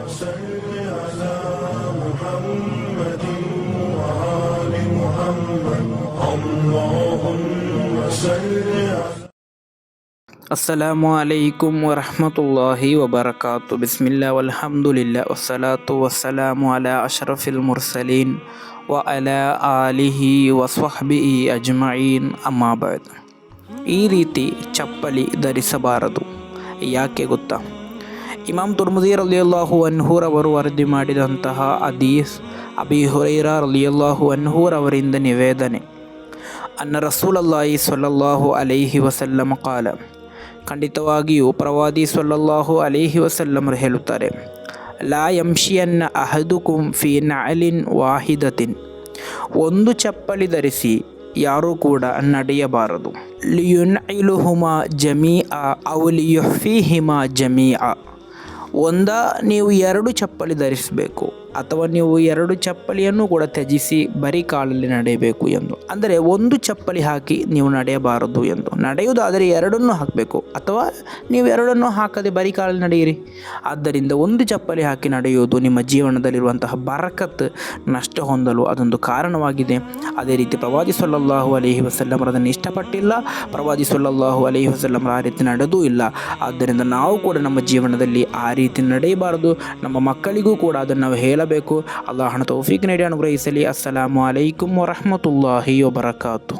صل على محمد وآل محمد اللهم صل على ಅಸ್ಸಲಾಮು ಅಲೈಕುಂ ವರಹಮತುಲ್ಲಾಹಿ ವಬರಕಾತು. ಬಿಸ್ಮಿಲ್ಲಾ ವಲ್ಹಮ್ದುಲಿಲ್ಲಾ ವಸ್ಸಲಾತು ವಸ್ಸಲಾಮು ಅಲಾ ಅಶ್ರಫಿಲ್ ಮುರ್ಸಲೀನ್ ವ ಅಲಾ ಆಲಿಹಿ ವಸ್ವಹ್ಬಿಹಿ ಅಜ್ಮഈನ್ ಅಮ್ಮಾ ಬಅದ್. ಈ ರೀತಿ ಚಪ್ಪಲಿ ಧರಿಸಬಾರದು. ಯಾಕೆ ಗೊತ್ತಾ? ಇಮಾಮ್ ತುರ್ಮುದಿ ರಲಿಯಲ್ಲಾಹು ಅನ್ಹುರವರು ವರದಿ ಮಾಡಿದಂತಹ ಹದೀಸ್, ಅಬೀ ಹುರೈರಾ ರಲಿಯಲ್ಲಾಹು ಅನ್ಹುರವರಿಂದ ನಿವೇದನೆ, ಅನ್ನ ರಸೂಲಲ್ಲಾಹಿ ಸ್ವಲ್ಲಲ್ಲಾಹು ಅಲೈಹಿ ವಸಲ್ಲಮ ಕಾಲ, ಖಂಡಿತವಾಗಿಯೂ ಪ್ರವಾದಿ ಸ್ವಲ್ಲಲ್ಲಾಹು ಅಲೈಹಿ ವಸಲ್ಲಮರು ಹೇಳುತ್ತಾರೆ, ಲಾ ಯಂಶಿಯನ್ನ ಅಹದುಕುಂ ಫಿ ನಅಲಿನ್ ವಾಹಿದತಿನ್, ಒಂದು ಚಪ್ಪಲಿ ಧರಿಸಿ ಯಾರೂ ಕೂಡ ನಡೆಯಬಾರದು. ಲಿಯುನ್ಇಲುಹುಮಾ ಜಮೀಅ ಔ ಲಿಯುಹ್ಫಿಹಿಮಾ ಜಮೀಅ, ನೀವು ಎರಡು ಚಪ್ಪಲಿ ಧರಿಸಬೇಕು ಅಥವಾ ನೀವು ಎರಡು ಚಪ್ಪಲಿಯನ್ನು ಕೂಡ ತ್ಯಜಿಸಿ ಬರೀ ಕಾಲಲ್ಲಿ ನಡೆಯಬೇಕು ಎಂದು. ಅಂದರೆ ಒಂದು ಚಪ್ಪಲಿ ಹಾಕಿ ನೀವು ನಡೆಯಬಾರದು ಎಂದು. ನಡೆಯುವುದಾದರೆ ಎರಡನ್ನೂ ಹಾಕಬೇಕು, ಅಥವಾ ನೀವು ಎರಡನ್ನೂ ಹಾಕದೆ ಬರೀ ಕಾಲಲ್ಲಿ ನಡೆಯಿರಿ. ಆದ್ದರಿಂದ ಒಂದು ಚಪ್ಪಲಿ ಹಾಕಿ ನಡೆಯುವುದು ನಿಮ್ಮ ಜೀವನದಲ್ಲಿರುವಂತಹ ಬರಕತ್ ನಷ್ಟ ಹೊಂದಲು ಅದೊಂದು ಕಾರಣವಾಗಿದೆ. ಅದೇ ರೀತಿ ಪ್ರವಾದಿ ಸ್ವಲ್ಲಲ್ಲಾಹು ಅಲೈಹಿ ವಸಲ್ಲಮರು ಅದನ್ನು ಇಷ್ಟಪಟ್ಟಿಲ್ಲ, ಪ್ರವಾದಿ ಸ್ವಲ್ಲಲ್ಲಾಹು ಅಲೈಹಿ ವಸಲ್ಲಮರು ಆ ರೀತಿ ನಡೆದೂ ಇಲ್ಲ. ಆದ್ದರಿಂದ ನಾವು ಕೂಡ ನಮ್ಮ ಜೀವನದಲ್ಲಿ ಆ ರೀತಿ ನಡೆಯಬಾರದು. ನಮ್ಮ ಮಕ್ಕಳಿಗೂ ಕೂಡ ಅದನ್ನು ನಾವು ಹೇಳಬೇಕು. ಅಲ್ಲಾಹನ ತೌಫೀಕ್ ನೀಡಿ ಅನುಗ್ರಹಿಸಲಿ. ಅಸ್ಸಲಾಮು ಅಲೈಕುಂ ವರಹಮತುಲ್ಲಾಹಿ ವಬರಕಾತು.